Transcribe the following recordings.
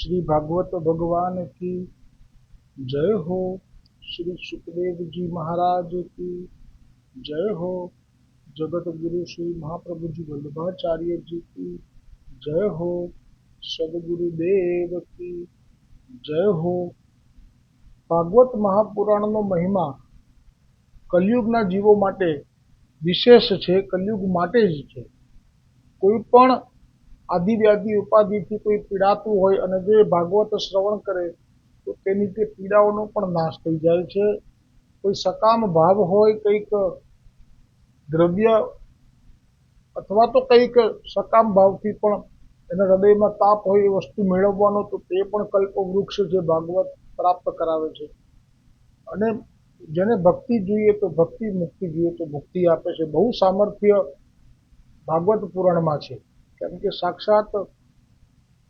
श्री भागवत भगवान की जय हो। श्री सुखदेव जी महाराज की जय हो। जगत गुरु श्री महाप्रभु जी वल्लभाचार्य जी की जय हो। सदगुरुदेव की जय हो। ભાગવત મહાપુરાણનો મહિમા કલયુગના જીવો માટે વિશેષ છે, કલયુગ માટે જ છે। કોઈ પણ આદિવ્યાધિ ઉપાધિથી કોઈ પીડાતું હોય અને જો એ ભાગવત શ્રવણ કરે તો તેની તે પીડાઓનો પણ નાશ થઈ જાય છે। કોઈ સકામ ભાવ હોય, કંઈક દ્રવ્ય અથવા તો કંઈક સકામ ભાવથી પણ એના હૃદયમાં તાપ હોય એ વસ્તુ મેળવવાનો, તો તે પણ કલ્પવૃક્ષ જે ભાગવત પ્રાપ્ત કરાવે છે। અને જેને ભક્તિ જોઈએ તો ભક્તિ, મુક્તિ જોઈએ તો મુક્તિ આપે છે। બહુ સામર્થ્ય ભાગવત પુરાણમાં છે, કેમ કે સાક્ષાત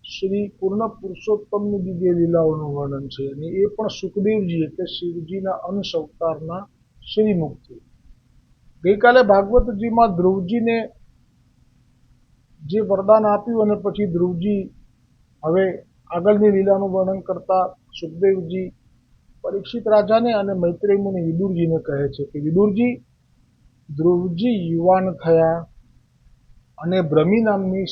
શ્રી પૂર્ણ પુરુષોત્તમની દિવ્ય લીલાઓનું વર્ણન છે અને એ પણ સુખદેવજી એટલે શિવજીના અંશ અવતારના શ્રીમુખથી। ગઈકાલે ભાગવતજીમાં ધ્રુવજીને જે વરદાન આપ્યું અને પછી ધ્રુવજી હવે આગળની લીલાનું વર્ણન કરતા સુખદેવજી પરીક્ષિત રાજાને અને મૈત્રેય મુનિ વિદુરજીને કહે છે કે વિદુરજી, ધ્રુવજી યુવાન થયા અને બ્રહ્મી નામની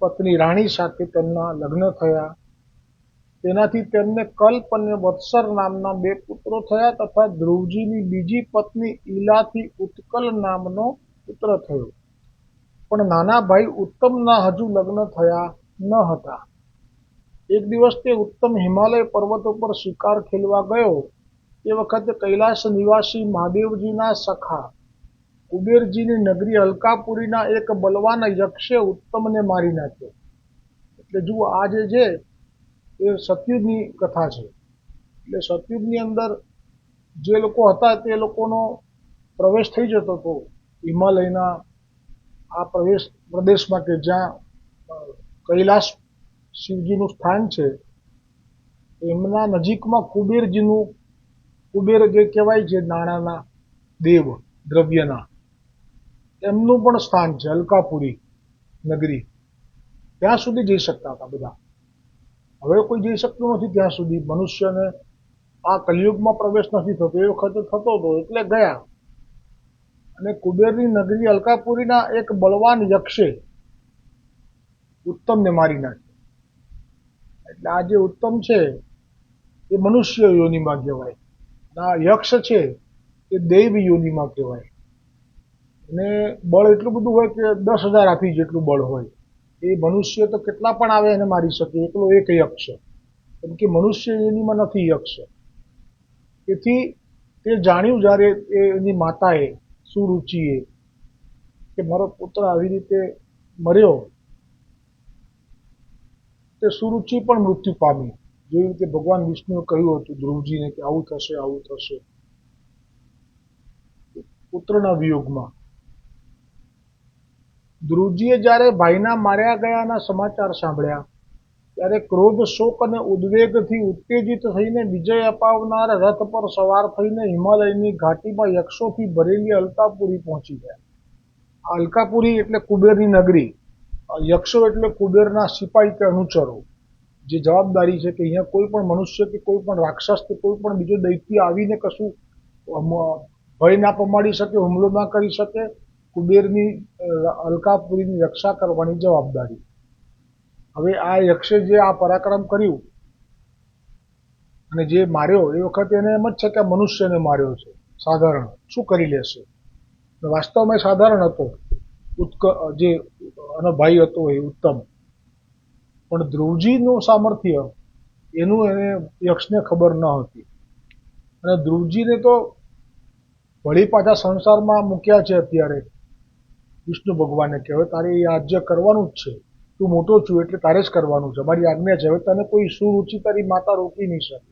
પત્ની રાણી સાથે તેમના લગ્ન થયા। તેનાથી તેમને કલ્પ અને વત્સર નામના 2 પુત્રો થયા તથા ધ્રુવજીની બીજી પત્ની ઈલાથી ઉત્કલ નામનો પુત્ર થયો, પણ નાના ભાઈ ઉત્તમના હજુ લગ્ન થયા ન હતા। એક દિવસ તે ઉત્તમ હિમાલય પર્વતો પર શિકાર ખેલવા ગયો। તે વખતે કૈલાસ નિવાસી મહાદેવજીના સખા કુબેરજીની નગરી અલકાપુરીના એક બલવાન યક્ષે ઉત્તમને મારી નાખ્યો। એટલે જુઓ, આ જે છે એ સતયુગની કથા છે। એટલે સતયુગની અંદર જે લોકો હતા તે લોકોનો પ્રવેશ થઈ જતો હતો હિમાલયના આ પ્રદેશમાં કે જ્યાં કૈલાસ શિવજીનું સ્થાન છે। એમના નજીકમાં કુબેરજીનું, કુબેર જે કહેવાય છે નાણાંના દેવ, દ્રવ્યના, એમનું પણ સ્થાન છે અલકાપુરી નગરી। ત્યાં સુધી જઈ શકતા હતા બધા। હવે કોઈ જઈ શકતું નથી ત્યાં સુધી। મનુષ્યને આ કલયુગમાં પ્રવેશ નથી થતો, એ વખતે થતો હતો એટલે ગયા। અને કુબેરની નગરી અલકાપુરીના એક બળવાન યક્ષે ઉત્તમને મારી નાખ્યો। એટલે આ જે ઉત્તમ છે એ મનુષ્ય યોનિમાં કહેવાય, આ યક્ષ છે એ દૈવ યોનિમાં કહેવાય। અને બળ એટલું બધું હોય કે 10,000 હાથી જેટલું બળ હોય। એ મનુષ્ય તો કેટલા પણ આવે એને મારી શકે, એકલો એક યક્ષ, કેમ કે મનુષ્ય યોનિમાં નથી યક્ષ। તેથી તે જાણ્યું જ્યારે એની માતાએ સુરુચિએ કે મારો પુત્ર આવી રીતે મર્યો, તે સુરુચિ પણ મૃત્યુ પામી। જેવી રીતે ભગવાન વિષ્ણુએ કહ્યું હતું ધ્રુવજીને કે આવું થશે, આવું થશે પુત્રના વિયોગમાં। ધ્રુવજીએ જ્યારે ભાઈના માર્યા ગયાના સમાચાર સાંભળ્યા ત્યારે ક્રોધ, શોક અને ઉદ્વેગથી ઉત્તેજિત થઈને વિજય અપાવનાર રથ પર સવાર થઈને હિમાલયની ઘાટીમાં યક્ષોથી ભરેલી અલકાપુરી પહોંચી ગયા। આ અલકાપુરી એટલે કુબેરની નગરી, યક્ષો એટલે કુબેરના સિપાહી કે અનુચરો, જે જવાબદારી છે કે અહીંયા કોઈ પણ મનુષ્ય કે કોઈ પણ રાક્ષસ કે કોઈ પણ બીજો દૈત્ય આવીને કશું ભય ના પમાડી શકે, હુમલો ના કરી શકે। કુબેરની અલકાપુરીની રક્ષા કરવાની જવાબદારી। હવે આ યક્ષે જે આ પરાક્રમ કર્યું અને જે માર્યો, એ વખતે એને એમ જ છે કે આ મનુષ્યને માર્યો છે, સાધારણ શું કરી લેશે। વાસ્તવમાં સાધારણ હતો, જે એનો ભાઈ હતો એ ઉત્તમ, પણ ધ્રુવજીનું સામર્થ્ય એનું એને યક્ષને ખબર ન હતી। અને ધ્રુવજીને તો વળી પાછા સંસારમાં મૂક્યા છે અત્યારે વિષ્ણુ ભગવાને કે હવે તારે એ રાજ્ય કરવાનું જ છે, તું મોટો છું એટલે તારે જ કરવાનું છે, મારી આજ્ઞા છે, હવે તને કોઈ સુરુચિ તારી માતા રોકી નહીં શકે।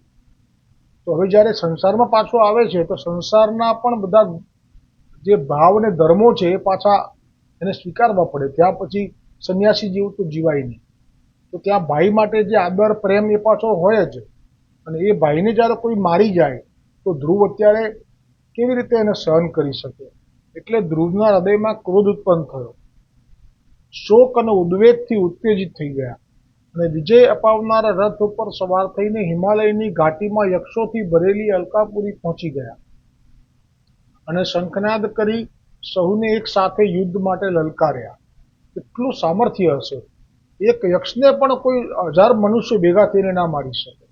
તો હવે જ્યારે સંસારમાં પાછો આવે છે તો સંસારના પણ બધા જે ભાવ અને ધર્મો છે એ પાછા એને સ્વીકારવા પડે। ત્યાં પછી સંન્યાસી જેવું તો જીવાય નહીં। તો ત્યાં ભાઈ માટે જે આદર પ્રેમ એ પાછો હોય જ। અને એ ભાઈને જ્યારે કોઈ મારી જાય તો ધ્રુવ અત્યારે કેવી રીતે એને સહન કરી શકે। એટલે ધ્રુવના હૃદયમાં ક્રોધ ઉત્પન્ન થયો, શોક અને ઉદ્વેગથી ઉત્તેજિત થઈ ગયા। અને વિજય અપાવનારા રથ ઉપર સવાર થઈને હિમાલયની ઘાટીમાં યક્ષોથી ભરેલી અલકાપુરી પહોંચી ગયા અને શંખનાદ કરી સહુને એક સાથે યુદ્ધ માટે લલકાર્યા. કેટલું સામર્થ્ય હશે! એક યક્ષને પણ કોઈ 1000 મનુષ્ય ભેગા થઈને ના મારી શકે.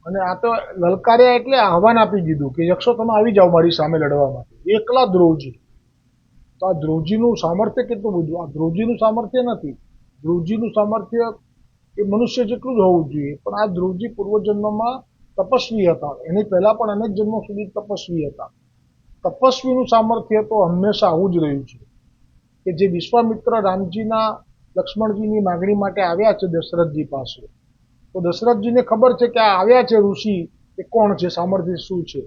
અને આ તો લલકાર્યા એટલે આહવાન આપી દીધું કે યક્ષો તમે આવી જાઓ મારી સામે લડવા માટે. એકલા ધ્રુવજી. તો આ ધ્રુવજીનું સામર્થ્ય કેટલું બધું! આ ધ્રુવજીનું સામર્થ્ય નથી. ધ્રુવજીનું સામર્થ્ય એ મનુષ્ય જેટલું જ હોવું જોઈએ. પણ આ ધ્રુવજી પૂર્વજન્મમાં તપસ્વી હતા. એની પહેલા પણ અનેક જન્મો સુધી તપસ્વી હતા. તપસ્વીનું સામર્થ્ય તો હંમેશા આવું જ રહ્યું છે કે જે વિશ્વામિત્ર રામજીના લક્ષ્મણજીની માગણી માટે આવ્યા છે દશરથજી પાસે, તો દશરથજીને ખબર છે કે આ આવ્યા છે ઋષિ એ કોણ છે, સામર્થ્ય શું છે,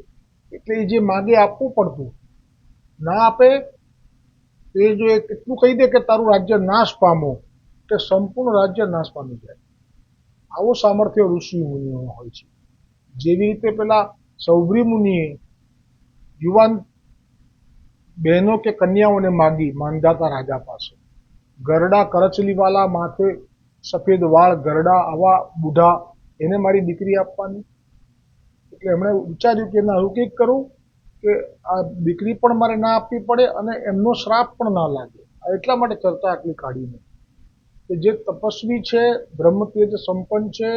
એટલે એ જે માગે આપવું પડતું. ના આપે એ જો એટલું કહી દે કે તારું રાજ્ય નાશ પામો, કે સંપૂર્ણ રાજ્ય નાશ પામી જાય. આવું સામર્થ્ય ઋષિ મુનિઓમાં હોય છે. જેવી રીતે પેલા સૌભ્રી મુનિએ યુવાન બહેનો કે કન્યાઓને માગી માંધાતા રાજા પાસે, ગરડા કરચલીવાલા, માથે સફેદ વાળ, ગરડા આવા બુઢા, એને મારી દીકરી આપવાની. એટલે એમણે વિચાર્યું કે ના, એવું કંઈક કરું કે આ દીકરી પણ મારે ના આપવી પડે અને એમનો શ્રાપ પણ ના લાગે. એટલા માટે ચર્ચા આટલી કાઢીને કે જે તપસ્વી છે, બ્રહ્મતેજ સંપન્ન છે,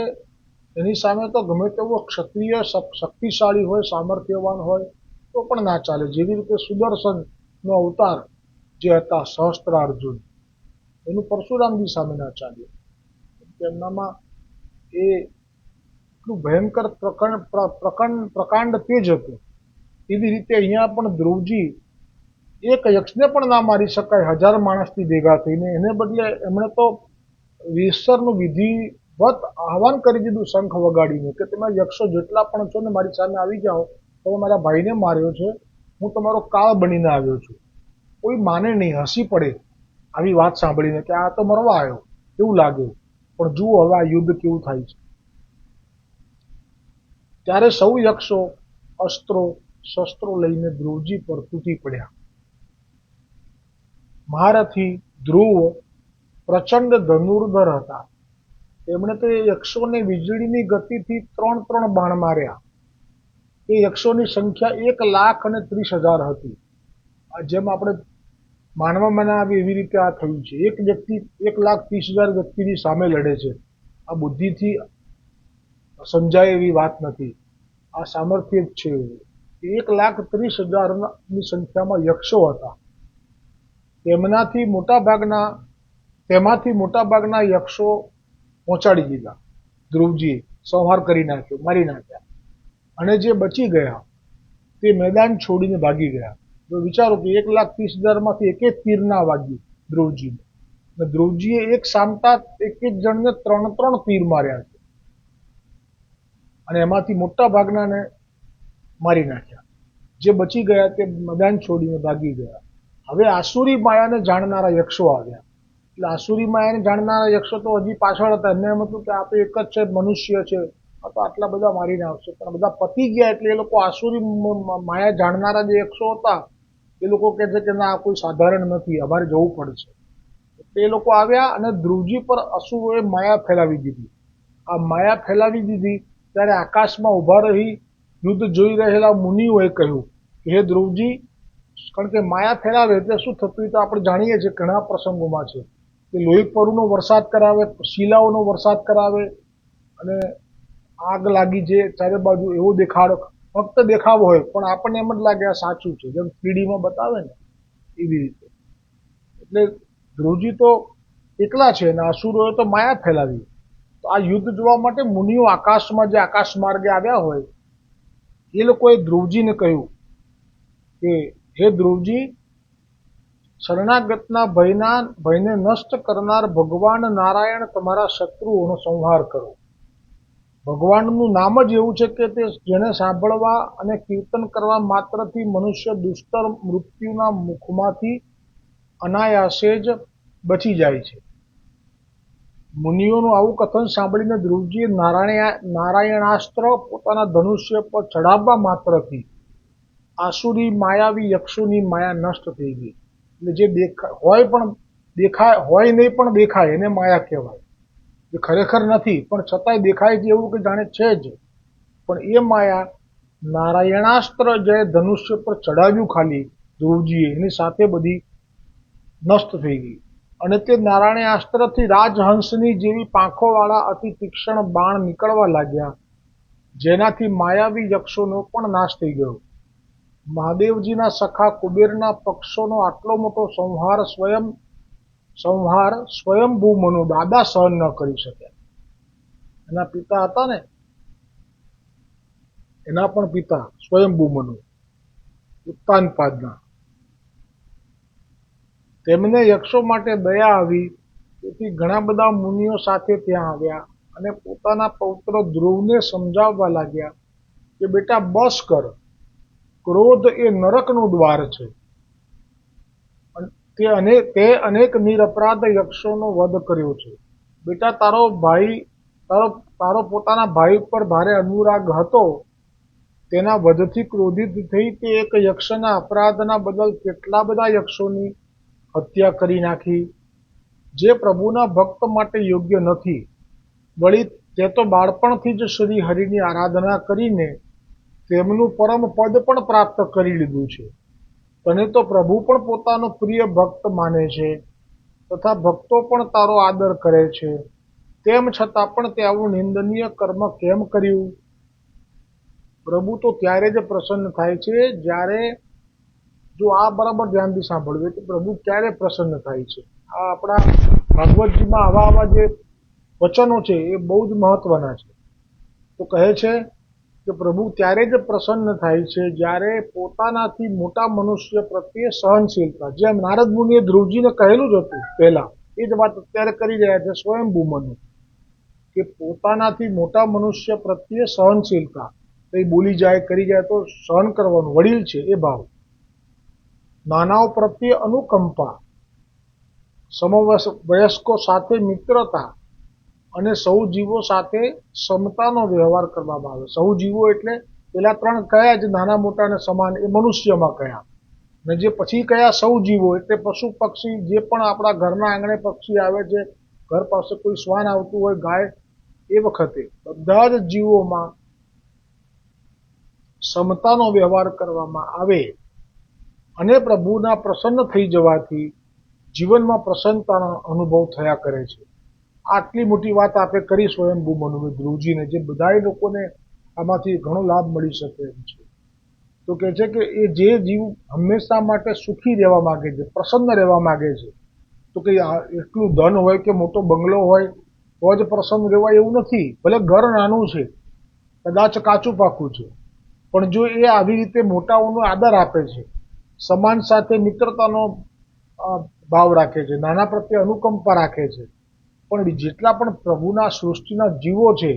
એની સામે તો ગમે તેવો ક્ષત્રિય શક્તિશાળી હોય, સામર્થ્યવાન હોય તો પણ ના ચાલે. જેવી રીતે સુદર્શનનો અવતાર જે હતા સહસ્ત્રાર્જુન, એનું પરશુરામજી સામે ના ચાલ્યું. એમનામાં એ એટલું ભયંકર પ્રકાંડ તેજ હતું. એવી રીતે અહીંયા પણ ધ્રુવજી એક યક્ષને પણ ના મારી શકાય 1000 માણસથી ભેગા થઈને. એને બદલે એમણે તો ઈશ્વરનું વિધિવત આહવાન કરી દીધું શંખ વગાડીને કે તમે યક્ષો જેટલા પણ છો ને મારી સામે આવી જાઓ. તમે મારા ભાઈને માર્યો છે, હું તમારો કાળ બનીને આવ્યો છું. કોઈ માને નહીં, હસી પડે આવી વાત સાંભળીને કે આ તો મરવા આવ્યો એવું લાગે. પણ જુઓ હવે આ યુદ્ધ કેવું થાય છે. ત્યારે સૌ યક્ષો અસ્ત્રો શસ્ત્રો લઈને ધ્રુવજી પર તૂટી પડ્યા. મહારથી ધ્રુવ પ્રચંડ ધનુર્ધર હતા. તેમણે તો યક્ષોને વીજળીની ગતિથી 3 બાણ માર્યા. એ યક્ષોની સંખ્યા 1,30,000 હતી. જેમ આપણે માનવામાં ના આવે એવી રીતે આ થયું છે. એક વ્યક્તિ 1,30,000 વ્યક્તિની સામે લડે છે. આ બુદ્ધિથી સમજાય એવી વાત નથી. આ સામર્થ્ય જ છે. 1,30,000ની સંખ્યામાં યક્ષો હતા. તેમાંથી મોટા ભાગના યક્ષો પહોંચાડી દીધા ધ્રુવજીએ, સંહાર કરી નાખ્યો, મારી નાખ્યા. અને જે બચી ગયા તે મેદાન છોડીને ભાગી ગયા. તો વિચારો કે 1,30,000માંથી એક તીર ના વાગ્યું ધ્રુવજીને. ધ્રુવજીએ એક સામટા એક જણને 3 તીર માર્યા છે અને એમાંથી મોટા ભાગનાને મારી નાખ્યા. જે બચી ગયા તે મેદાન છોડીને ભાગી ગયા. હવે આસુરી માયાને જાણનારા યક્ષો આવ્યા. એટલે આસુરી માયાને જાણનારા યક્ષો તો હજી પાછળ હતા. એમને એમ હતું કે આ તો એક જ છે, મનુષ્ય છે, આ તો આટલા બધા મારીને આવશે. પણ બધા પતી ગયા એટલે એ લોકો આસુરી માયા જાણનારા જે યક્ષો હતા એ લોકો કહે છે કે ના, આ કોઈ સાધારણ નથી, અમારે જવું પડશે. એ લોકો આવ્યા અને ધ્રુવજી પર અસુરોએ માયા ફેલાવી દીધી. આ માયા ફેલાવી દીધી ત્યારે આકાશમાં ઉભા રહી યુદ્ધ જોઈ રહેલા મુનિઓએ કહ્યું કે હે ધ્રુવજી, કારણ કે માયા ફેલાવે એટલે શું થતું તો આપણે જાણીએ છીએ, ઘણા પ્રસંગોમાં છે કે લોહી પરુનો વરસાદ કરાવે, શિલાઓનો વરસાદ કરાવે અને આગ લાગી છે ચારે બાજુ એવો દેખાડો, ફક્ત દેખાવો હોય પણ આપણને એમ જ લાગે આ સાચું છે, જેમ 3Dમાં બતાવે ને એવી રીતે. એટલે ધ્રુવજી તો એકલા છે અને અસુરોએ તો માયા ફેલાવી. તો આ યુદ્ધ જોવા માટે મુનિઓ આકાશમાં જે આકાશ માર્ગે આવ્યા હોય એ લોકોએ ધ્રુવજીને કહ્યું કે હે ધ્રુવજી, શરણાગતના ભયને નષ્ટ કરનાર ભગવાન નારાયણ તમારા શત્રુઓનો સંહાર કરો. ભગવાનનું નામ જ એવું છે કે તે જેને સાંભળવા અને કીર્તન કરવા માત્રથી મનુષ્ય દુષ્કર મૃત્યુના મુખમાંથી અનાયાસે જ બચી જાય છે. મુનિઓનું આવું કથન સાંભળીને ધ્રુવજીએ નારાયણાસ્ત્ર પોતાના ધનુષ્ય પર ચડાવવા માત્રથી આસુરી માયાવી યક્ષોની માયા નષ્ટ થઈ ગઈ. એટલે જે હોય નહીં પણ દેખાય એને માયા કહેવાય. એ ખરેખર નથી, પણ છતાંય દેખાય છે એવું કે જાણે છે જ. પણ એ માયા નારાયણાસ્ત્ર જે ધનુષ્ય પર ચડાવ્યું ખાલી ધ્રુવજીએ, એની સાથે બધી નષ્ટ થઈ ગઈ. અને તે નારાયણાસ્ત્રથી રાજહંસની જેવી પાંખોવાળા અતિ તીક્ષ્ણ બાણ નીકળવા લાગ્યા, જેનાથી માયાવી યક્ષોનો પણ નાશ થઈ ગયો. મહાદેવજીના સખા કુબેરના પક્ષોનો આટલો મોટો સંહાર સ્વયંભૂ મનુ દાદા સહન ન કરી શક્યા. એના પિતા હતા ને, એના પણ પિતા સ્વયંભૂ મનુ ઉત્તાનપાદના, તેમને યક્ષો માટે દયા આવી, તેથી ઘણા બધા મુનિઓ સાથે ત્યાં આવ્યા અને પોતાના પૌત્ર ધ્રુવને સમજાવવા લાગ્યા કે બેટા બસ કર, ક્રોધ એ નરકનું દ્વાર છે. તે અનેક નિરપરાધ યક્ષોનો વધ કર્યો છે. બેટા તારો પોતાના ભાઈ પર ભારે અનુરાગ હતો, તેના વધથી ક્રોધિત થઈ તે એક યક્ષના અપરાધના બદલ કેટલા બધા યક્ષોની હત્યા કરી નાખી, જે પ્રભુના ભક્ત માટે યોગ્ય નથી. વળી તે તો બાળપણથી જ શ્રી હરિની આરાધના કરીને તેમનું પરમ પદ પણ પ્રાપ્ત કરી લીધું છે. તને તો પ્રભુ પણ પોતાનો પ્રિય ભક્ત માને છે, તથા ભક્તો પણ તારો આદર કરે છે. તેમ છતાં પણ તે આવું નિંદનીય કર્મ કેમ કર્યું? પ્રભુ તો ત્યારે જ પ્રસન્ન થાય છે જ્યારે, જો આ બરાબર ધ્યાનથી સાંભળવું, તો પ્રભુ ક્યારે પ્રસન્ન થાય છે. આ આપણા ભાગવતજીમાં આવા જે વચનો છે એ બહુ જ મહત્વના છે. તો કહે છે કે પ્રભુ ત્યારે જ પ્રસન્ન થાય છે જ્યારે પોતાનાથી મોટા મનુષ્ય પ્રત્યે સહનશીલતા, જેમ નારદ મુનિએ ધ્રુવજીને કહેલું જ હતું પહેલા, એ જ વાત અત્યારે કરી રહ્યા છે સ્વયંભૂ મનુ, કે પોતાનાથી મોટા મનુષ્ય પ્રત્યે સહનશીલતા, કંઈ બોલી જાય કરી જાય તો સહન કરવાનું, વડીલ છે એ ભાવ. નાનાઓ પ્રત્યે અનુકંપા, સમવયસ્કો સાથે મિત્રતા અને સૌ જીવો સાથે સમતાનો વ્યવહાર કરવામાં આવે. સૌ જીવો એટલે પેલા ત્રણ કયા જ નાના મોટાને સમાન, એ મનુષ્યમાં કયા, અને જે પછી કયા સૌ જીવો એટલે પશુ પક્ષી, જે પણ આપણા ઘરના આંગણે પક્ષી આવે છે, ઘર પાસે કોઈ શ્વાન આવતું હોય, ગાય, એ વખતે બધા જ જીવોમાં સમતાનો વ્યવહાર કરવામાં આવે અને પ્રભુના પ્રસન્ન થઈ જવાથી જીવનમાં પ્રસન્નતાનો અનુભવ થયા કરે છે. આટલી મોટી વાત આપણે કરી સ્વયંભૂ મનુ ધ્રુવજીને, જે બધા લોકોને આમાંથી ઘણો લાભ મળી શકે એમ છે. તો કહે છે કે એ જે જીવ હંમેશા માટે સુખી રહેવા માંગે છે, પ્રસન્ન રહેવા માંગે છે, તો કે એટલું ધન હોય કે મોટો બંગલો હોય તો જ પ્રસન્ન રહેવાય એવું નથી. ભલે ઘર નાનું છે, કદાચ કાચું પાકું છે, પણ જો એ આવી રીતે મોટાઓનો આદર આપે છે, સમાન સાથે મિત્રતાનો ભાવ રાખે છે, નાના પ્રત્યે અનુકંપા રાખે છે, પણ જેટલા પણ પ્રભુના સૃષ્ટિના જીવો છે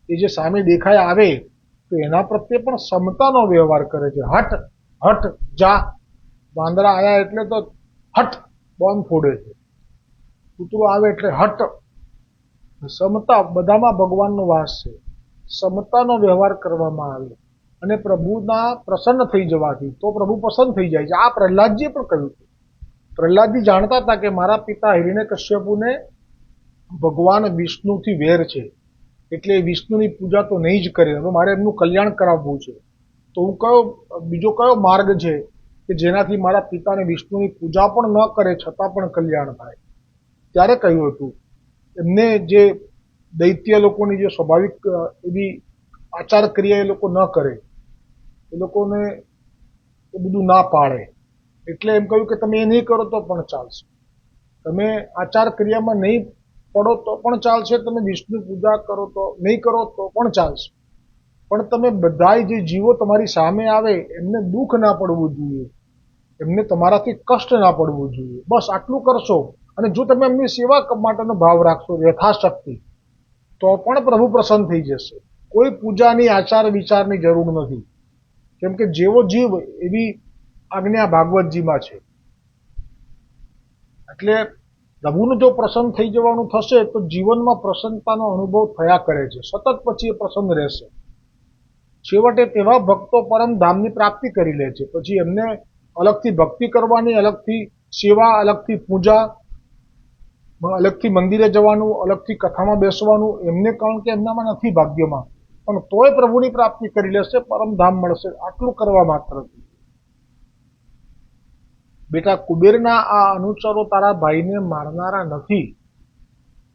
એ જે સામે દેખાય આવે તો એના પ્રત્યે પણ સમતાનો વ્યવહાર કરે છે. હટ જા, વાંદરા આવ્યા એટલે તો હટ બોમ્બ ફોડે છે, કૂતરો આવે એટલે હટ. સમતા, બધામાં ભગવાનનો વાસ છે. સમતાનો વ્યવહાર કરવામાં આવે અને પ્રભુના પ્રસન્ન થઈ જવાથી તો પ્રભુ પ્રસન્ન થઈ જાય છે. આ પ્રહલાદજીએ પણ કહ્યું હતું. પ્રહલાદજી જાણતા હતા કે મારા પિતા હિરણ્યકશ્યપુને ભગવાન વિષ્ણુથી વેર છે, એટલે વિષ્ણુની પૂજા તો નહીં જ કરે. હવે મારે એમનું કલ્યાણ કરાવવું છે, તો હું બીજો કયો માર્ગ છે કે જેનાથી મારા પિતાને વિષ્ણુની પૂજા પણ ન કરે છતાં પણ કલ્યાણ થાય? ત્યારે કહ્યું હતું એમને, જે દૈત્ય લોકોની જે સ્વાભાવિક એવી આચાર ક્રિયા એ લોકો ન કરે, એ લોકોને એ બધું ના પાડે, એટલે એમ કહ્યું કે તમે એ નહીં કરો તો પણ ચાલશે, તમે આચાર ક્રિયામાં નહીં પડો તો પણ ચાલશે, તમે વિષ્ણુ પૂજા કરો તો નહીં કરો તો પણ ચાલશે, પણ તમે બધાય જે જીવો તમારી સામે આવે એમને દુઃખ ના પડવું જોઈએ, એમને તમારાથી કષ્ટ ના પડવું જોઈએ. બસ આટલું કરશો અને જો તમે એમની સેવા માટેનો ભાવ રાખશો યથાશક્તિ, તો પણ પ્રભુ પ્રસન્ન થઈ જશે. કોઈ પૂજાની આચાર વિચારની જરૂર નથી, કેમ કે જેવો જીવ એવી આજ્ઞા ભાગવતજીમાં છે. એટલે પ્રભુનું જો પ્રસન્ન થઈ જવાનું થશે તો જીવનમાં પ્રસન્નતાનો અનુભવ થયા કરે છે, સતત પછી એ પ્રસન્ન રહેશે. છેવટે તેવા ભક્તો પરમ ધામની પ્રાપ્તિ કરી લે છે. પછી એમને અલગથી ભક્તિ કરવાની, અલગથી સેવા, અલગથી પૂજા, અલગથી મંદિરે જવાનું, અલગથી કથામાં બેસવાનું, એમને કારણ કે એમનામાં નથી ભાગ્યમાં, પણ તોય પ્રભુની પ્રાપ્તિ કરી લેશે, પરમધામ મળશે, આટલું કરવા માત્રથી. બેટા, કુબેરના આ અનુચરો તારા ભાઈને મારનારા નથી,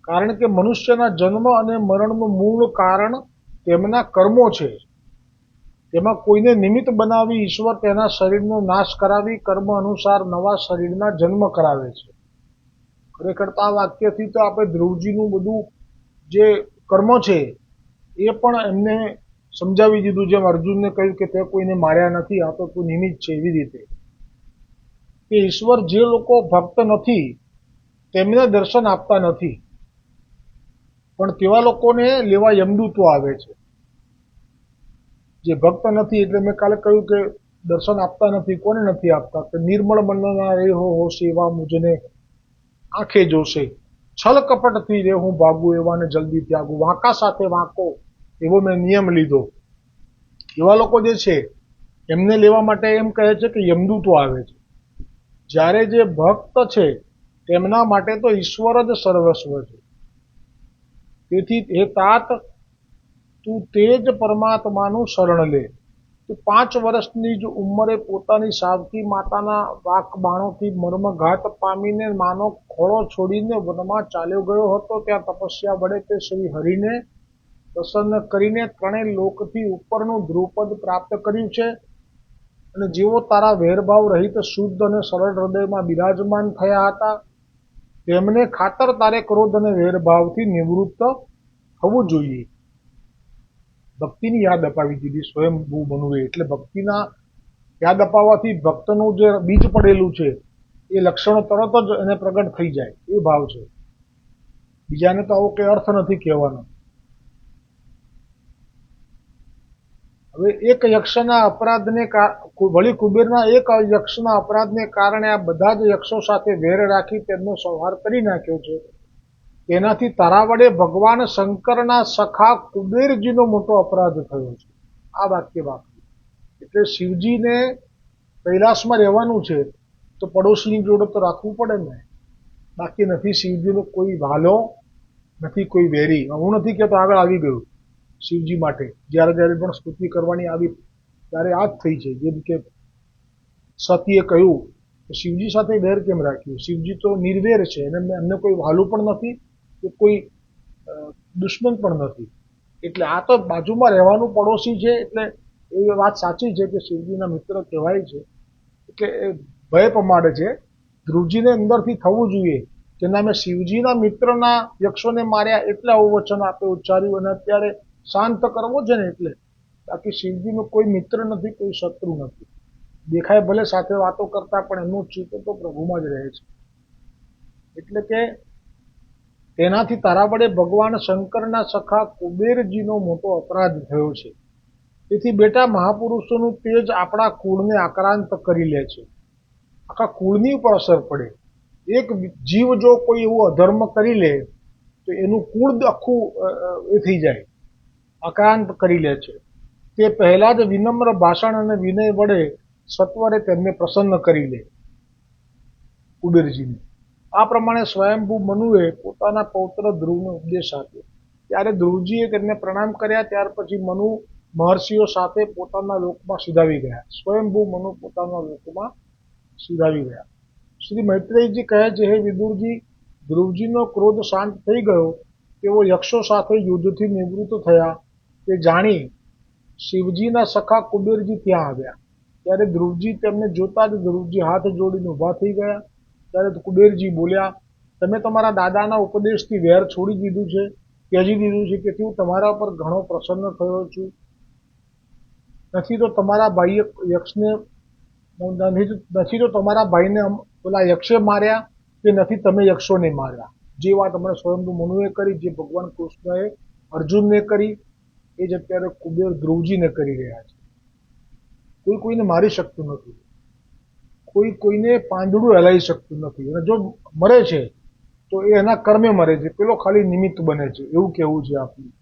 કારણ કે મનુષ્યના જન્મ અને મરણનું મૂળ કારણ તેમના કર્મો છે. તેમાં કોઈને નિમિત્ત બનાવી ઈશ્વર તેના શરીરનો નાશ કરાવી કર્મ અનુસાર નવા શરીરના જન્મ કરાવે છે. ખરેખર તો આ વાક્યથી તો આપણે ધ્રુવજીનું બધું જે કર્મ છે એ પણ એમને સમજાવી દીધું, જેમ અર્જુનને કહ્યું કે તે કોઈને માર્યા નથી, આ તો તું નિમિત્ત છે. એવી રીતે કે ઈશ્વર જે લોકો ભક્ત નથી તેમને દર્શન આપતા નથી, પણ તેવા લોકોને લેવા યમદૂતો આવે છે. જે ભક્ત નથી એટલે મેં કાલે કહ્યું કે દર્શન આપતા નથી. કોને નથી આપતા? કે નિર્મળ મનના રેહો હો સેવા મુજને આંખે જોશે, છલ કપટથી રે હું ભાગું એવાને જલ્દી ત્યાગું, વાંકા સાથે વાંકો એવો મેં નિયમ લીધો. એવા લોકો જે છે એમને લેવા માટે એમ કહે છે કે યમદૂતો આવે છે. જ્યારે જે ભક્ત છે તેમના માટે તો ઈશ્વર જ સર્વસ્વ છે. તેથી હે તાત, તું તે જ પરમાત્માનું શરણ લે. તું 5 વર્ષની જ ઉંમરે પોતાની સાવકી માતાના વાક બાણોથી મર્મઘાત પામીને માનો ખોળો છોડીને વનમાં ચાલ્યો ગયો હતો. ત્યાં તપસ્યા વડે તે શ્રી હરિને પ્રસન્ન કરીને ત્રણેય લોકથી ઉપરનું ધ્રુપદ પ્રાપ્ત કર્યું છે. અને જેઓ તારા વેરભાવ રહિત શુદ્ધ અને સરળ હૃદયમાં બિરાજમાન થયા હતા, તેમને ખાતર તારે ક્રોધ અને વેરભાવથી નિવૃત્ત થવું જોઈએ. ભક્તિની યાદ અપાવી દીધી સ્વયંભૂ મનુએ. એટલે ભક્તિના યાદ અપાવવાથી ભક્તનું જે બીજ પડેલું છે એ લક્ષણો તરત જ એને પ્રગટ થઈ જાય, એ ભાવ છે. બીજાને તો આવો કંઈ અર્થ નથી કહેવાનો. હવે એક યક્ષના અપરાધને વળી કુબેરના એક યક્ષના અપરાધને કારણે આ બધા જ યક્ષો સાથે વેર રાખી તેમનો સંહાર કરી નાખ્યો છે. તેનાથી તારા વડે ભગવાન શંકરના સખા કુબેરજીનો મોટો અપરાધ થયો છે. આ વાક્ય વાપર્યું. એટલે શિવજીને કૈલાસમાં રહેવાનું છે તો પડોશીની જોડે તો રાખવું પડે ને. બાકી નથી શિવજીનો કોઈ વાલો, નથી કોઈ વેરી. હું નથી કહેતો, આગળ આવી ગયું શિવજી માટે. જ્યારે જ્યારે પણ સ્તુતિ કરવાની આવી ત્યારે આ જ થઈ છે. જેમ કે સતીએ કહ્યું કે શિવજી સાથે વેર કેમ રાખ્યું? શિવજી તો નિર્વેર છે, અને એમને કોઈ વાલું પણ નથી કે કોઈ દુશ્મન પણ નથી. એટલે આ તો બાજુમાં રહેવાનું પડોશી છે. એટલે એ વાત સાચી છે કે શિવજીના મિત્ર કહેવાય છે. એટલે એ ભય પમાડે છે. ધ્રુવજીને અંદરથી થવું જોઈએ કે ના, મેં શિવજીના મિત્રના યક્ષોને માર્યા એટલે આવું વચન આપે ઉચ્ચાર્યું, અને અત્યારે શાંત કરવો છે ને એટલે. બાકી શિવજીનો કોઈ મિત્ર નથી, કોઈ શત્રુ નથી. દેખાય ભલે સાથે વાતો કરતા, પણ એમનું ચિત્ત તો પ્રભુમાં જ રહે છે. એટલે કે તેનાથી તારા વડે ભગવાન શંકરના સખા કુબેરજીનો મોટો અપરાધ થયો છે. તેથી બેટા, મહાપુરુષોનું તેજ આપણા કુળને આક્રાંત કરી લે છે. આખા કુળની ઉપર અસર પડે. એક જીવ જો કોઈ એવું અધર્મ કરી લે તો એનું કુળ આખું એ થઈ જાય, આક્રાંત કરી લે છે. તે પહેલા જ વિનમ્ર ભાષણ અને વિનય વડે સત્વરે તેમને પ્રસન્ન કરી લે કુબેરજીને. આ પ્રમાણે સ્વયંભૂ મનુએ પોતાના પૌત્ર ધ્રુવનો ઉપદેશ આપ્યો. ત્યારે ધ્રુવજીએ તેમને પ્રણામ કર્યા. ત્યાર પછી મનુ મહર્ષિઓ સાથે પોતાના લોકમાં સિધાવી ગયા. સ્વયંભૂ મનુ પોતાના લોકમાં સિધાવી ગયા. શ્રી મૈત્રેયજી કહે છે, હે વિદુરજી, ધ્રુવજીનો ક્રોધ શાંત થઈ ગયો. તેઓ યક્ષો સાથે યુદ્ધથી નિવૃત્ત થયા તે જાણી શિવજીના સખા કુબેરજી ત્યાં આવ્યા. ત્યારે ધ્રુવજી તેમને જોતા જ ધ્રુવજી હાથ જોડીને ઊભા થઈ ગયા. ત્યારે કુબેરજી બોલ્યા, તમે તમારા દાદાના ઉપદેશથી વેર છોડી દીધું છે, ત્યજી દીધું છે, તેથી હું તમારા પર ઘણો પ્રસન્ન થયો છું. નથી તો તમારા ભાઈએ યક્ષને નથી તો તમારા ભાઈને પેલા યક્ષે માર્યા, કે નથી તમે યક્ષોને માર્યા. જે વાત હમણાં સ્વયંભૂ મનુએ કરી, જે ભગવાન કૃષ્ણએ અર્જુનને કરી, એ જ અત્યારે કુબેર ધ્રુવજીને કરી રહ્યા છે. કોઈ કોઈને મારી શકતું નથી, કોઈ કોઈને પાંદડું હલાવી શકતું નથી. અને જો મરે છે તો એ એના કર્મે મરે છે, પેલો ખાલી નિમિત્ત બને છે, એવું કહેવું છે આપણું.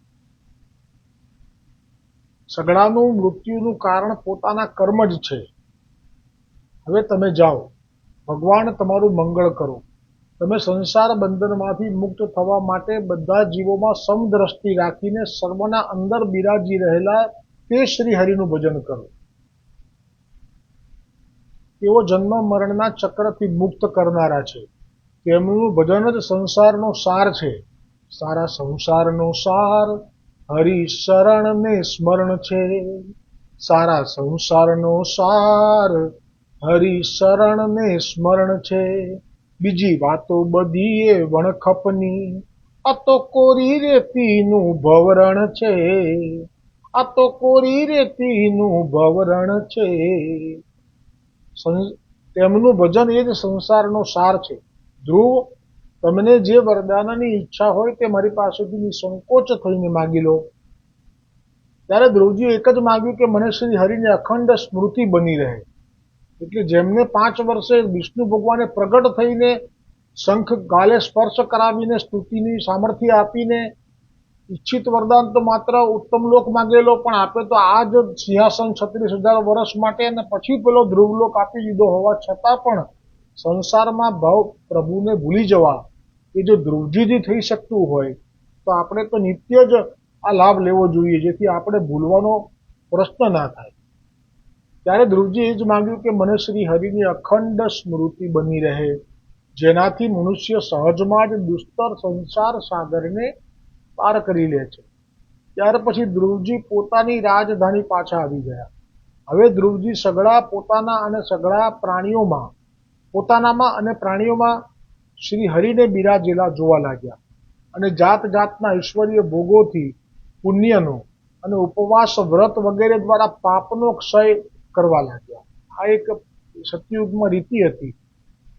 સગડાનું મૃત્યુનું કારણ પોતાના કર્મ જ છે. હવે તમે જાઓ, ભગવાન તમારું મંગળ કરો. તમે સંસાર બંધનમાંથી મુક્ત થવા માટે બધા જીવોમાં સમદ્રષ્ટિ રાખીને સર્વના અંદર બિરાજી રહેલા તે શ્રી હરિનું ભજન કરો. તેઓ જન્મ મરણના ચક્રથી મુક્ત કરનારા છે. તેમનું ભજન જ સંસારનો સાર છે. સારા સંસારનો સાર હરિ શરણ ને સ્મરણ છે. સારા સંસારનો સાર હરિ શરણ ને સ્મરણ છે. બીજી વાતો બધી એ વણખપની, આ તો કોરી રેતીનું ભવરણ છે. આ તો કોરી રેતીનું ભવરણ છે. તેમનું ભજન એ જ સંસારનો સાર છે. ધ્રુવ, તમને જે વરદાનની ઈચ્છા હોય તે મારી પાસેથી નિસંકોચ થઈને માગી લો. ત્યારે ધ્રુવજી એક જ માગ્યું કે મને શ્રી હરિની અખંડ સ્મૃતિ બની રહે. એટલે જેમને 5 વર્ષે વિષ્ણુ ભગવાને પ્રગટ થઈને શંખ ગાલે સ્પર્શ કરાવીને સ્તુતિની સામર્થ્ય આપીને ઈચ્છિત વરદાન તો માત્ર ઉત્તમ લોક માગેલો, પણ આપે તો આ જ સિંહાસન 36,000 વર્ષ માટે, અને પછી પેલો ધ્રુવલોક આપી દીધો હોવા છતાં પણ સંસારમાં ભાવ પ્રભુને ભૂલી જવા એ જો ધ્રુવજીથી થઈ શકતું હોય તો આપણે તો નિત્ય જ આ લાભ લેવો જોઈએ, જેથી આપણે ભૂલવાનો પ્રશ્ન ના થાય. ત્યારે ધ્રુવજી એ જ માંગ્યું કે મને શ્રી હરિની અખંડ સ્મૃતિ બની રહે, જેનાથી મનુષ્ય સહજમાં જ દુસ્તર સંસાર સાગરને પાર કરી લે છે. ત્યાર પછી ધ્રુવજી પોતાની રાજધાની પાછા આવી ગયા. હવે ધ્રુવજી સઘળા પોતાના અને સઘળા પ્રાણીઓમાં, પોતાનામાં અને પ્રાણીઓમાં શ્રી હરિને બિરાજેલા જોવા લાગ્યા, અને જાત જાતના ઈશ્વરીય ભોગોથી પુણ્યનો અને ઉપવાસ વ્રત વગેરે દ્વારા પાપનો ક્ષય કરવા લાગ્યા. આ એક સતયુગમાં રીતિ હતી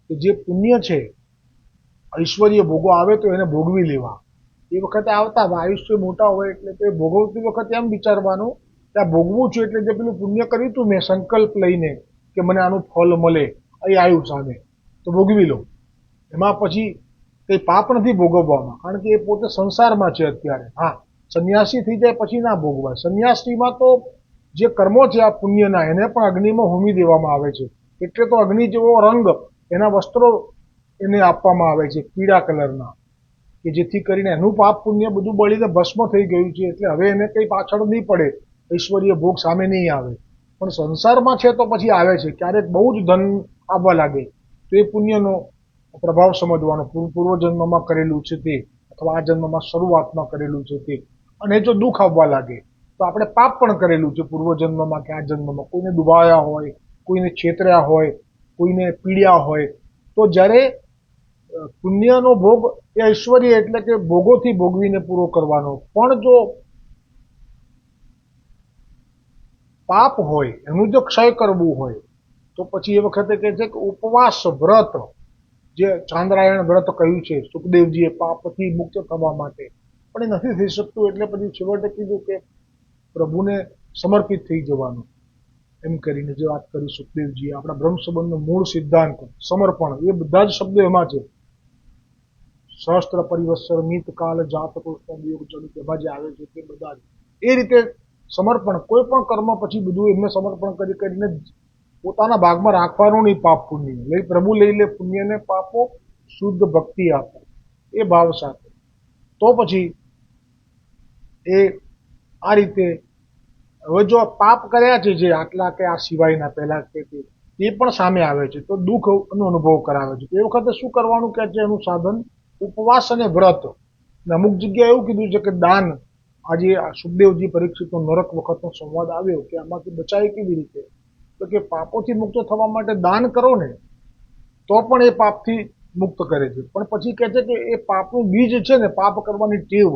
કે જે પુણ્ય છે, ઐશ્વર્ય ભોગો આવે તો એને ભોગવી લેવા. એ વખતે આવતા આયુષ્ય મોટા હોય એટલે તે ભોગવતી વખતે એમ વિચારવાનું કે આ ભોગવું છું એટલે જે પેલું પુણ્ય કર્યું હતું મેં સંકલ્પ લઈને કે મને આનું ફળ મળે, અહીં આવ્યું સામે તો ભોગવી લો. એમાં પછી કંઈ પાપ નથી ભોગવવામાં, કારણ કે એ પોતે સંસારમાં છે અત્યારે. હા, સંન્યાસી થઈ જાય પછી ના ભોગવાય. સંન્યાસીમાં તો જે કર્મો છે આ પુણ્યના, એને પણ અગ્નિમાં હોમી દેવામાં આવે છે. એટલે તો અગ્નિ જેવો રંગ એના વસ્ત્રો એને આપવામાં આવે છે, પીળા કલરના, કે જેથી કરીને એનું પાપ પુણ્ય બધું બળીને ભસ્મ થઈ ગયું છે. એટલે હવે એને કંઈ પાછળ નહીં પડે, ઐશ્વર્ય ભોગ સામે નહીં આવે. પણ સંસારમાં છે તો પછી આવે છે. ક્યારેક બહુ જ ધન આવવા લાગે તો એ પુણ્યનો પ્રભાવ સમજવાનો, પૂર્વજન્મમાં કરેલું છે તે, અથવા આ જન્મમાં શરૂઆતમાં કરેલું છે તે. અને જો દુઃખ આવવા લાગે તો આપણે પાપ પણ કરેલું છે પૂર્વજન્મમાં કે આ જન્મમાં, કોઈને ડુબાયા હોય, કોઈને છેતર્યા હોય, કોઈને પીડ્યા હોય. તો જ્યારે પુણ્યનો ભોગ એ ઐશ્વર્ય એટલે કે ભોગોથી ભોગવીને પૂરો કરવાનો, પણ જો પાપ હોય એનું જો ક્ષય કરવું હોય તો પછી એ વખતે કહે છે કે ઉપવાસ વ્રત, જે ચાંદ્રાયણ વ્રત કહ્યું છે સુખદેવજીએ પાપથી મુક્ત થવા માટે, પણ એ નથી થઈ શકતું. એટલે પછી છેવટે કીધું કે પ્રભુને સમર્પિત થઈ જવાનું, એમ કરીને જે વાત કરી સુખદેવજીએ. આપણા બ્રહ્મ સંબંધનો મૂળ સિદ્ધાંત સમર્પણ, એ બધા જ શબ્દો એમાં છે. સહસ્ત્ર પરિવત્સર મિત કાલ જાત કૃષ્ણ વિયોગ જનિત, એમાં જે આવે છે તે બધા જ એ રીતે સમર્પણ. કોઈ પણ કર્મ પછી બધું એમને સમર્પણ કરી કરીને પોતાના ભાગમાં રાખવાનું નહીં. પાપ પુણ્ય લઈ પ્રભુ લઈ લે, પુણ્યને પાપો, શુદ્ધ ભક્તિ આપો એ ભાવ સાથે. તો પછી એ આ રીતે હવે જો પાપ કર્યા છે જે આટલા કે આ સિવાયના પહેલા કે એ પણ સામે આવે છે તો દુઃખનો અનુભવ કરાવે છે. એ વખતે શું કરવાનું કે છે એનું સાધન ઉપવાસ અને વ્રત. અમુક જગ્યાએ એવું કીધું છે કે દાન. આજે સુખદેવજી પરીક્ષિતનો નરક વખતનો સંવાદ આવ્યો કે આમાંથી બચાય કેવી રીતે, તો કે પાપોથી મુક્ત થવા માટે દાન કરો ને તો પણ એ પાપથી મુક્ત કરે છે. પણ પછી કહે છે કે એ પાપનું બીજ છે ને, પાપ કરવાની ટેવ,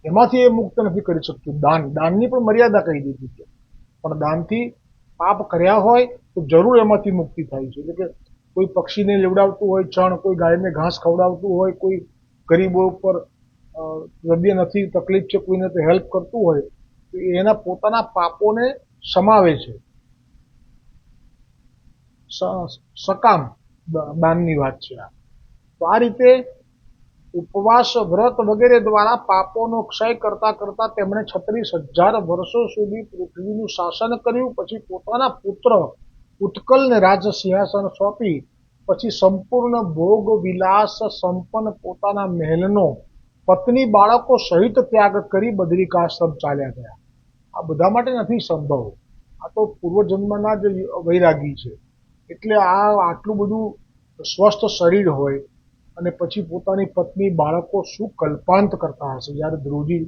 એમાંથી એ મુક્ત નથી કરી શકતું. દાનની પણ મર્યાદા કહી દીધી છે. પણ દાનથી પાપ કર્યા હોય તો જરૂર એમાંથી મુક્તિ થાય છે. એટલે કે કોઈ પક્ષીને લેવડાવતું હોય ચણ, કોઈ ગાયને ઘાસ ખવડાવતું હોય, કોઈ ગરીબો ઉપર હૃદય નથી, તકલીફ છે, કોઈને તો હેલ્પ કરતું હોય તો એના પોતાના પાપોને સમાવે છે. સકામ દાનની વાત છે આ. તો આ રીતે ઉપવાસ વ્રત વગેરે દ્વારા પાપોનો ક્ષય કરતા કરતા તેમણે 36,000 વર્ષો સુધી પૃથ્વીનું શાસન કર્યું. પછી પોતાના પુત્ર ઉત્કલને રાજ સિંહાસન સોંપી પછી સંપૂર્ણ ભોગ વિલાસ સંપન્ન પોતાના મહેલનો પત્ની બાળકો સહિત ત્યાગ કરી બદ્રિકાશ્રમ ચાલ્યા ગયા. આ બધા માટે નથી સંભવ. આ તો પૂર્વજન્મના જ વૈરાગી છે. એટલે આ આટલું બધું સ્વસ્થ શરીર હોય અને પછી પોતાની પત્ની બાળકો શું કલ્પાંત કરતા હશે જ્યારે ધ્રુવજી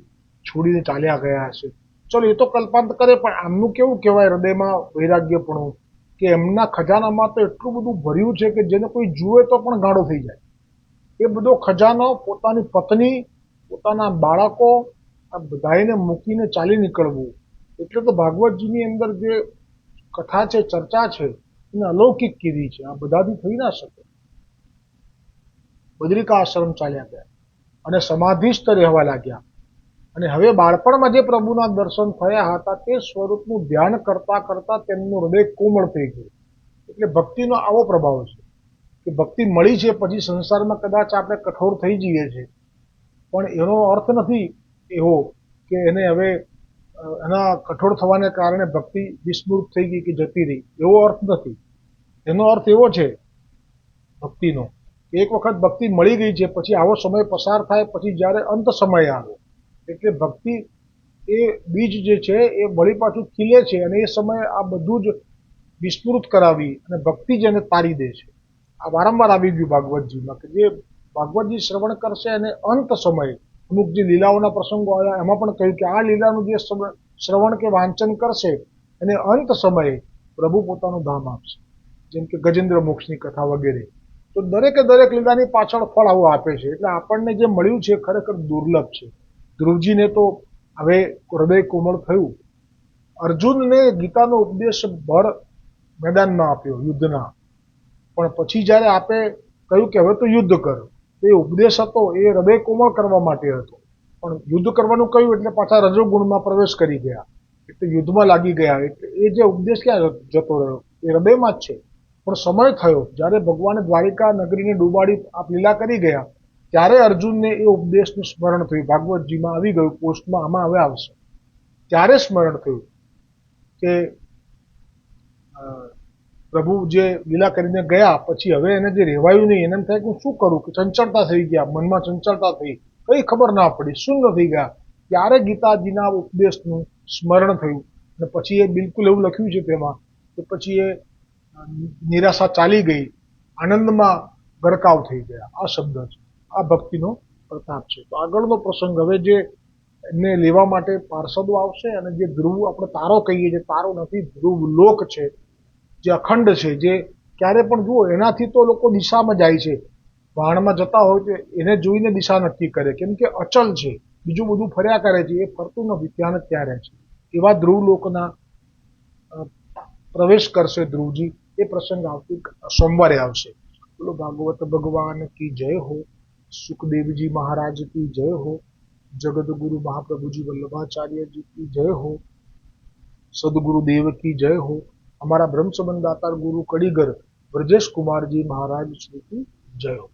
છોડીને ચાલ્યા ગયા હશે. ચલો એ તો કલ્પાંત કરે, પણ આમનું કેવું કહેવાય હૃદયમાં વૈરાગ્યપણું કે એમના ખજાનામાં તો એટલું બધું ભર્યું છે કે જેને કોઈ જુએ તો પણ ગાંડો થઈ જાય. એ બધો ખજાનો પોતાની પત્ની, પોતાના બાળકો આ બધાને મૂકીને ચાલી નીકળવું એટલે તો ભાગવતજીની અંદર જે કથા છે, ચર્ચા છે, એને અલૌકિક કીધી છે. આ બધાથી થઈ ના શકે. બદ્રિકાશ્રમ ચાલ્યા ગયા અને સમાધિસ્થ રહેવા લાગ્યા. અને હવે બાળપણમાં જે પ્રભુના દર્શન થયા હતા તે સ્વરૂપનું ધ્યાન કરતા કરતા તેમનું હૃદય કોમળ થઈ ગયું. એટલે ભક્તિનો આવો પ્રભાવ છે કે ભક્તિ મળી છે પછી સંસારમાં કદાચ આપણે કઠોર થઈ જઈએ છીએ, પણ એનો અર્થ નથી એવો કે એને હવે એના કઠોર થવાને કારણે ભક્તિ વિસ્મૃત થઈ ગઈ કે જતી રહી, એવો અર્થ નથી. એનો અર્થ એવો છે ભક્તિનો, એક વખત ભક્તિ મળી ગઈ છે પછી આવો સમય પસાર થાય પછી જ્યારે અંત સમય આવે એટલે ભક્તિ એ બીજ જે છે એ વળી પાછું ખીલે છે અને એ સમયે આ બધું જ વિસ્મૃત કરાવી અને ભક્તિ જ એને તારી દે છે. આ વારંવાર આવી ગયું ભાગવતજીમાં કે જે ભાગવતજી શ્રવણ કરશે અને અંત સમયે અમુક જે લીલાઓના પ્રસંગો આવ્યા એમાં પણ કહ્યું કે આ લીલાનું જે શ્રવણ કે વાંચન કરશે અને અંત સમયે પ્રભુ પોતાનું ધામ આપશે, જેમ કે ગજેન્દ્ર મોક્ષની કથા વગેરે. તો દરેકે દરેક લીલાની પાછળ ફળ આવું આપે છે. એટલે આપણને જે મળ્યું છે ખરેખર દુર્લભ છે. ધ્રુવજીને તો હવે હૃદય કોમળ થયું. અર્જુનને ગીતાનો ઉપદેશ ભર મેદાનમાં આપ્યો યુદ્ધના, પણ પછી જ્યારે આપે કહ્યું કે હવે તો યુદ્ધ કર, તો એ ઉપદેશ હતો એ હૃદય કોમળ કરવા માટે હતો. પણ યુદ્ધ કરવાનું કહ્યું એટલે પાછા રજોગુણમાં પ્રવેશ કરી ગયા, એટલે યુદ્ધમાં લાગી ગયા. એટલે એ જે ઉપદેશ ક્યાં જતો રહ્યો? એ હૃદયમાં જ છે. પણ સમય થયો જ્યારે ભગવાને દ્વારિકા નગરીને ડૂબાડી આપ લીલા કરી ગયા ત્યારે અર્જુનને એ ઉપદેશનું સ્મરણ થયું. ભાગવતજીમાં આવી ગયું, પોસ્ટમાં આમાં હવે આવશે. ત્યારે સ્મરણ થયું કે પ્રભુ જે લીલા કરીને ગયા પછી હવે એને જે રહેવાયું નહીં, એને થાય કે હું શું કરું, કે ચંચળતા થઈ ગયા, મનમાં ચંચળતા થઈ, કઈ ખબર ના પડી, શૂન્ય થઈ ગયા. ત્યારે ગીતાજીના ઉપદેશનું સ્મરણ થયું અને પછી એ બિલકુલ એવું લખ્યું છે તેમાં કે પછી એ નિરાશા ચાલી ગઈ, આનંદમાં ગરકાવ થઈ ગયા. આ શબ્દ છે, આ ભક્તિનો પ્રતાપ છે. તો આગળનો પ્રસંગ હવે જે એમને લેવા માટે પાર્ષદો આવશે અને જે ધ્રુવ આપણે તારો કહીએ છીએ, તારો નથી ધ્રુવ લોક છે જે અખંડ છે, જે ક્યારે પણ જુઓ એનાથી તો લોકો દિશામાં જાય છે. વાહણમાં જતા હોય તો એને જોઈને દિશા નક્કી કરે, કેમ કે અચલ છે, બીજું બધું ફર્યા કરે છે, એ ફરતું નથી, ત્યાં જ ત્યાં રહે છે. એવા ધ્રુવ લોકના પ્રવેશ કરશે ધ્રુવજી. એ પ્રસંગ આવતી સોમવારે આવશે. બોલો ભાગવત ભગવાન કી જય હો, સુખદેવજી महाराज की जय हो, जगत गुरु महाप्रभुजी वल्लभाचार्य जी की जय हो, सदगुरुदेव की जय हो, हमारा ब्रह्म संबंध दातार गुरु कड़ीगर ब्रजेश कुमार जी महाराज श्री की जय हो.